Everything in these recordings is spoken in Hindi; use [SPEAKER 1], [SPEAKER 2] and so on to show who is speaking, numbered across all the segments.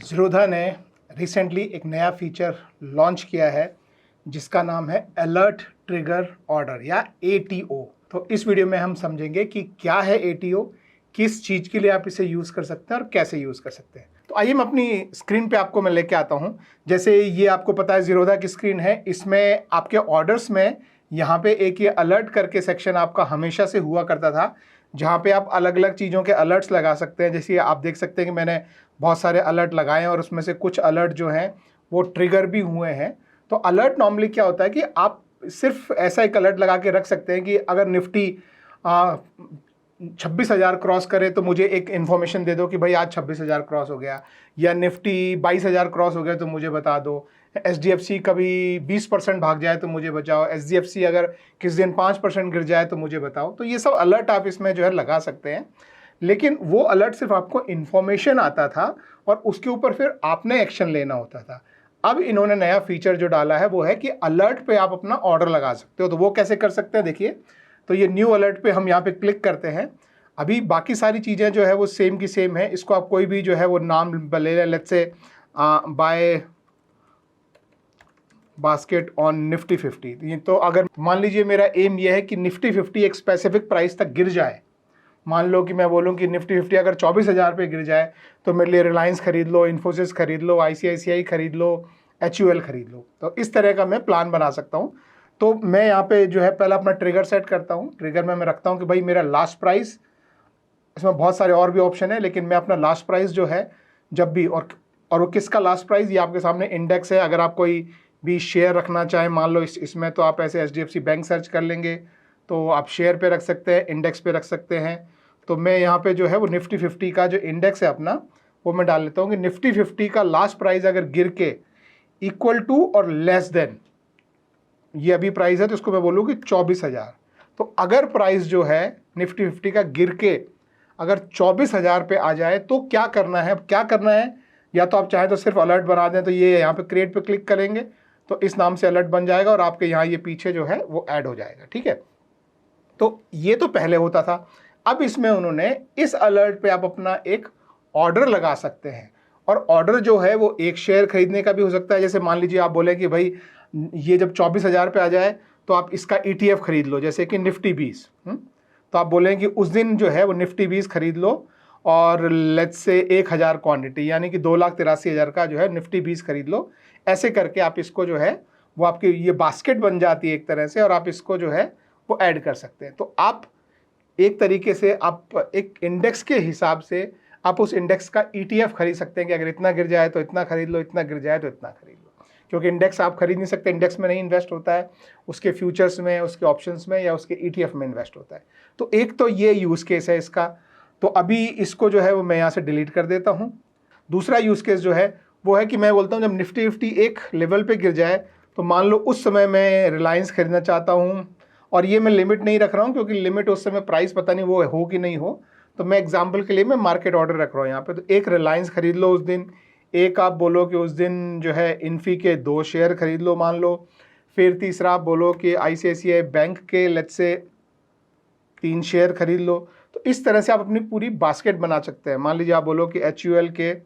[SPEAKER 1] ज़ीरोधा ने रिसेंटली एक नया फीचर लॉन्च किया है जिसका नाम है अलर्ट ट्रिगर ऑर्डर या ATO। तो इस वीडियो में हम समझेंगे कि क्या है ATO, किस चीज़ के लिए आप इसे यूज़ कर सकते हैं और कैसे यूज़ कर सकते हैं। तो आइए मैं अपनी स्क्रीन पे आपको मैं लेके आता हूँ। जैसे ये आपको पता है ज़ीरोधा की स्क्रीन है, इसमें आपके ऑर्डर्स में यहाँ पे एक ये अलर्ट करके सेक्शन आपका हमेशा से हुआ करता था, जहाँ पे आप अलग अलग चीज़ों के अलर्ट्स लगा सकते हैं। जैसे आप देख सकते हैं कि मैंने बहुत सारे अलर्ट लगाए हैं और उसमें से कुछ अलर्ट जो हैं वो ट्रिगर भी हुए हैं। तो अलर्ट नॉर्मली क्या होता है कि आप सिर्फ ऐसा एक अलर्ट लगा के रख सकते हैं कि अगर निफ्टी 26,000 क्रॉस करे तो मुझे एक इन्फॉर्मेशन दे दो कि भाई आज 26,000 क्रॉस हो गया, या निफ्टी 22,000 क्रॉस हो गया तो मुझे बता दो। HDFC कभी 20% भाग जाए तो मुझे बचाओ, SDFC अगर किस दिन 5% गिर जाए तो मुझे बताओ। तो ये सब अलर्ट आप इसमें जो है लगा सकते हैं, लेकिन वो अलर्ट सिर्फ आपको इन्फॉर्मेशन आता था और उसके ऊपर फिर आपने एक्शन लेना होता था। अब इन्होंने नया फीचर जो डाला है वो है कि अलर्ट पे आप अपना ऑर्डर लगा सकते हो। तो वो कैसे कर सकते हैं, देखिए। तो ये न्यू अलर्ट पे हम यहाँ पे क्लिक करते हैं। अभी बाकी सारी चीज़ें जो है वो सेम की सेम है। इसको आप कोई भी जो है वो नाम ले लें, let's say bye basket on Nifty 50। तो अगर मान लीजिए मेरा एम ये है कि निफ्टी 50 एक स्पेसिफिक प्राइस तक गिर जाए, मान लो कि मैं बोलूं कि निफ्टी 50 अगर 24,000 पे गिर जाए तो मेरे लिए रिलायंस खरीद लो, इन्फोसिस खरीद लो, ICICI खरीद लो, HUL खरीद लो। तो इस तरह का मैं प्लान बना सकता हूं। तो मैं यहाँ पे जो है पहला अपना ट्रिगर सेट करता हूँ। ट्रिगर में मैं रखता हूँ कि भाई मेरा लास्ट प्राइस, इसमें बहुत सारे और भी ऑप्शन है लेकिन मैं अपना लास्ट प्राइस जो है जब भी, और वो किसका लास्ट प्राइस, ये आपके सामने इंडेक्स है। अगर आप कोई भी शेयर रखना चाहें, मान लो इसमें, तो आप ऐसे HDFC बैंक सर्च कर लेंगे तो आप शेयर पे रख सकते हैं, इंडेक्स पे रख सकते हैं। तो मैं यहाँ पे जो है वो निफ्टी 50 का जो इंडेक्स है अपना, वो मैं डाल लेता हूँ कि निफ्टी 50 का लास्ट प्राइस अगर गिर के इक्वल टू और लेस देन, ये अभी प्राइस है तो इसको मैं बोलूँ कि 24,000। तो अगर प्राइस जो है निफ्टी 50 का गिर के अगर 24,000 पे आ जाए तो क्या करना है, या तो आप चाहें तो सिर्फ अलर्ट बना दें। तो ये यहाँ पे क्रिएट पे क्लिक करेंगे तो इस नाम से अलर्ट बन जाएगा और आपके यहाँ ये पीछे जो है वो ऐड हो जाएगा, ठीक है। तो ये तो पहले होता था। अब इसमें उन्होंने इस अलर्ट पे आप अपना एक ऑर्डर लगा सकते हैं, और ऑर्डर जो है वो एक शेयर खरीदने का भी हो सकता है। जैसे मान लीजिए आप बोले कि भाई ये जब 24,000 पे आ जाए तो आप इसका ETF खरीद लो, जैसे कि निफ्टी 20। तो आप बोलें कि उस दिन जो है वो निफ्टी 20 खरीद लो और लेट्स से 1,000 क्वांटिटी, यानी कि 2,83,000 का जो है निफ्टी 20 खरीद लो। ऐसे करके आप इसको जो है वो आपकी ये बास्केट बन जाती है एक तरह से, और आप इसको जो है वो ऐड कर सकते हैं। तो आप एक तरीके से आप एक इंडेक्स के हिसाब से आप उस इंडेक्स का ETF खरीद सकते हैं कि अगर इतना गिर जाए तो इतना खरीद लो, इतना गिर जाए तो इतना खरीद लो। क्योंकि इंडेक्स आप खरीद नहीं सकते, इंडेक्स में नहीं इन्वेस्ट होता है, उसके फ्यूचर्स में, उसके ऑप्शंस में या उसके ETF में इन्वेस्ट होता है। तो एक तो ये यूज़ केस है इसका। तो अभी इसको जो है वो मैं यहाँ से डिलीट कर देता हूँ। दूसरा यूज़ केस जो है वो है कि मैं बोलता हूँ जब निफ्टी 50 एक लेवल पे गिर जाए, तो मान लो उस समय मैं रिलायंस खरीदना चाहता हूँ, और ये मैं लिमिट नहीं रख रहा हूँ क्योंकि लिमिट उस समय प्राइस पता नहीं वो हो कि नहीं हो। तो मैं एग्जांपल के लिए मैं मार्केट ऑर्डर रख रहा हूँ यहाँ पे। तो एक रिलायंस खरीद लो उस दिन, एक आप बोलो कि उस दिन जो है इन्फी के 2 शेयर खरीद लो मान लो, फिर तीसरा आप बोलो कि ICICI बैंक के लेट्स से 3 शेयर खरीद लो। तो इस तरह से आप अपनी पूरी बास्केट बना सकते हैं। मान लीजिए आप बोलो कि HUL के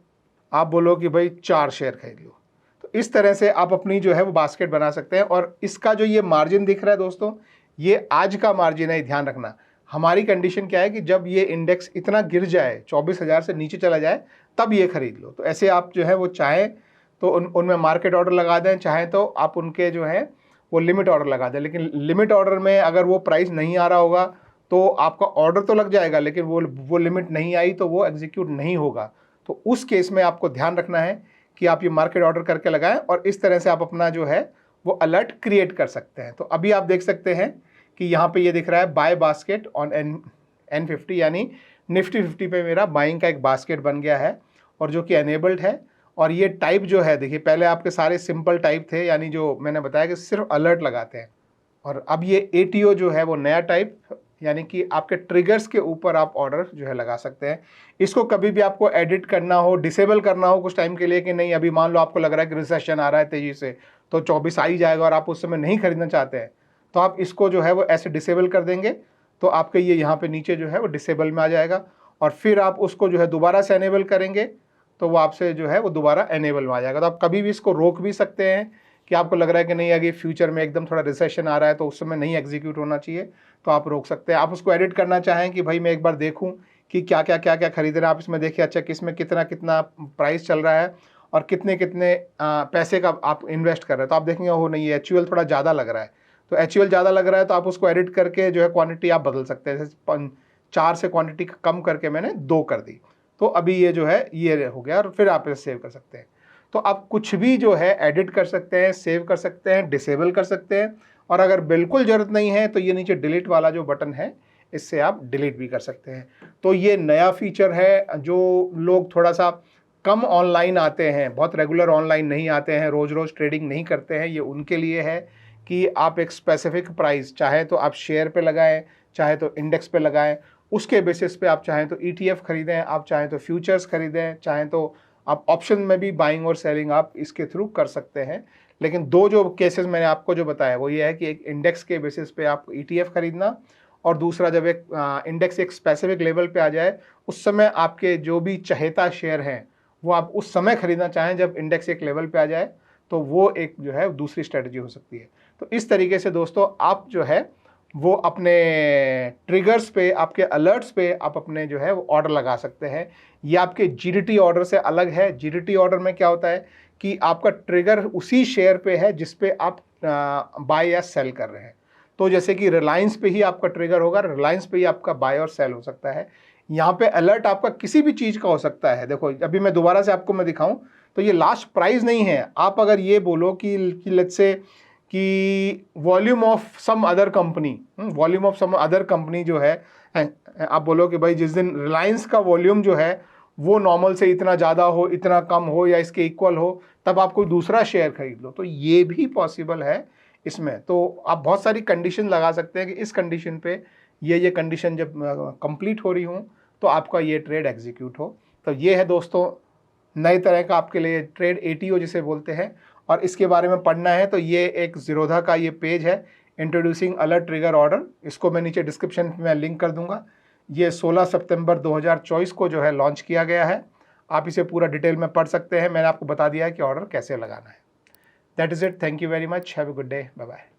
[SPEAKER 1] आप बोलो कि भाई 4 शेयर खरीद लो। तो इस तरह से आप अपनी जो है वो बास्केट बना सकते हैं। और इसका जो ये मार्जिन दिख रहा है दोस्तों, ये आज का मार्जिन है, ध्यान रखना। हमारी कंडीशन क्या है कि जब ये इंडेक्स इतना गिर जाए, 24,000 से नीचे चला जाए, तब ये खरीद लो। तो ऐसे आप जो है वो चाहें तो उनमें मार्केट ऑर्डर लगा दें, चाहें तो आप उनके जो है वो लिमिट ऑर्डर लगा दें। लेकिन लिमिट ऑर्डर में अगर वो प्राइस नहीं आ रहा होगा तो आपका ऑर्डर तो लग जाएगा, लेकिन वो लिमिट नहीं आई तो वो एग्जीक्यूट नहीं होगा। तो उस केस में आपको ध्यान रखना है कि आप ये मार्केट ऑर्डर करके लगाएं, और इस तरह से आप अपना जो है वो अलर्ट क्रिएट कर सकते हैं। तो अभी आप देख सकते हैं कि यहाँ पे ये दिख रहा है बाय बास्केट ऑन N50, यानी निफ्टी 50 पे मेरा बाइंग का एक बास्केट बन गया है, और जो कि एनेबल्ड है। और ये टाइप जो है, देखिए पहले आपके सारे सिंपल टाइप थे, यानी जो मैंने बताया कि सिर्फ अलर्ट लगाते हैं, और अब ये ATO जो है वो नया टाइप, यानी कि आपके ट्रिगर्स के ऊपर आप ऑर्डर जो है लगा सकते हैं। इसको कभी भी आपको एडिट करना हो, डिसेबल करना हो कुछ टाइम के लिए कि नहीं, अभी मान लो आपको लग रहा है कि रिसेशन आ रहा है तेजी से, तो 24 आ ही जाएगा और आप उस समय नहीं खरीदना चाहते हैं, तो आप इसको जो है वो ऐसे डिसेबल कर देंगे तो आपके ये यहाँ पे नीचे जो है वो डिसेबल में आ जाएगा। और फिर आप उसको जो है दोबारा से एनेबल करेंगे तो वो आपसे जो है वो दोबारा एनेबल में आ जाएगा। तो आप कभी भी इसको रोक भी सकते हैं कि आपको लग रहा है कि नहीं आगे फ्यूचर में एकदम थोड़ा रिसेशन आ रहा है तो उस समय नहीं एग्जीक्यूट होना चाहिए, तो आप रोक सकते हैं। आप उसको एडिट करना चाहें कि भाई मैं एक बार देखूं कि क्या क्या खरीद रहे हैं, आप इसमें देखिए अच्छा किसमें कितना कितना प्राइस चल रहा है और कितने कितने पैसे का आप इन्वेस्ट कर रहे हैं। तो आप देखेंगे हो नहीं, एचयूएल थोड़ा ज़्यादा लग रहा है, तो एचयूएल ज़्यादा लग रहा है तो आप उसको एडिट करके जो है क्वांटिटी आप बदल सकते हैं। जैसे 4 से क्वांटिटी कम करके मैंने 2 कर दी, तो अभी ये जो है ये हो गया और फिर आप इसे सेव कर सकते हैं। तो आप कुछ भी जो है एडिट कर सकते हैं, सेव कर सकते हैं, डिसेबल कर सकते हैं, और अगर बिल्कुल ज़रूरत नहीं है तो ये नीचे डिलीट वाला जो बटन है इससे आप डिलीट भी कर सकते हैं। तो ये नया फीचर है, जो लोग थोड़ा सा कम ऑनलाइन आते हैं, बहुत रेगुलर ऑनलाइन नहीं आते हैं, रोज़ रोज़ ट्रेडिंग नहीं करते हैं, ये उनके लिए है कि आप एक स्पेसिफिक प्राइस चाहे तो आप शेयर पे लगाएं, चाहे तो इंडेक्स पे लगाएं, उसके बेसिस पे आप चाहें तो ETF खरीदें, आप चाहें तो फ्यूचर्स खरीदें, चाहें तो आप ऑप्शन में भी बाइंग और सेलिंग आप इसके थ्रू कर सकते हैं। लेकिन 2 जो केसेस मैंने आपको जो बताया वो ये है कि एक इंडेक्स के बेसिस पे आप ETF खरीदना, और दूसरा जब एक इंडेक्स एक स्पेसिफिक लेवल पे आ जाए उस समय आपके जो भी चहेता शेयर हैं वो आप उस समय खरीदना चाहें जब इंडेक्स एक लेवल पे आ जाए, तो वो एक जो है दूसरी स्ट्रेटजी हो सकती है। तो इस तरीके से दोस्तों आप जो है वो अपने ट्रिगर्स पे, आपके अलर्ट्स पे आप अपने जो है वो ऑर्डर लगा सकते हैं। ये आपके जीडीटी ऑर्डर से अलग है। जीडीटी ऑर्डर में क्या होता है कि आपका ट्रिगर उसी शेयर पे है जिस पे आप बाय या सेल कर रहे हैं। तो जैसे कि रिलायंस पे ही आपका ट्रिगर होगा, रिलायंस पे ही आपका बाय और सेल हो सकता है। यहाँ पे अलर्ट आपका किसी भी चीज़ का हो सकता है। देखो अभी मैं दोबारा से आपको मैं दिखाऊं तो ये लास्ट प्राइस नहीं है। आप अगर ये बोलो कि लेट्स से कि volume of some other company, volume of some other company जो है, आप बोलो कि भाई जिस दिन रिलायंस का वॉल्यूम जो है वो नॉर्मल से इतना ज़्यादा हो, इतना कम हो या इसके इक्वल हो, तब आप कोई दूसरा शेयर खरीद लो, तो ये भी पॉसिबल है इसमें। तो आप बहुत सारी कंडीशन लगा सकते हैं कि इस कंडीशन पे ये कंडीशन जब कंप्लीट हो रही हूँ तो आपका ये ट्रेड एग्जीक्यूट हो। तो ये है दोस्तों नए तरह का आपके लिए ट्रेड ATO जिसे बोलते हैं, और इसके बारे में पढ़ना है तो ये एक ज़ीरोधा का ये पेज है, इंट्रोड्यूसिंग अलर्ट ट्रिगर ऑर्डर, इसको मैं नीचे डिस्क्रिप्शन में लिंक कर दूंगा। ये 16 सितंबर 2024 को जो है लॉन्च किया गया है। आप इसे पूरा डिटेल में पढ़ सकते हैं। मैंने आपको बता दिया है कि ऑर्डर कैसे लगाना है। That is it. Thank you very much. Have a good day. Bye bye.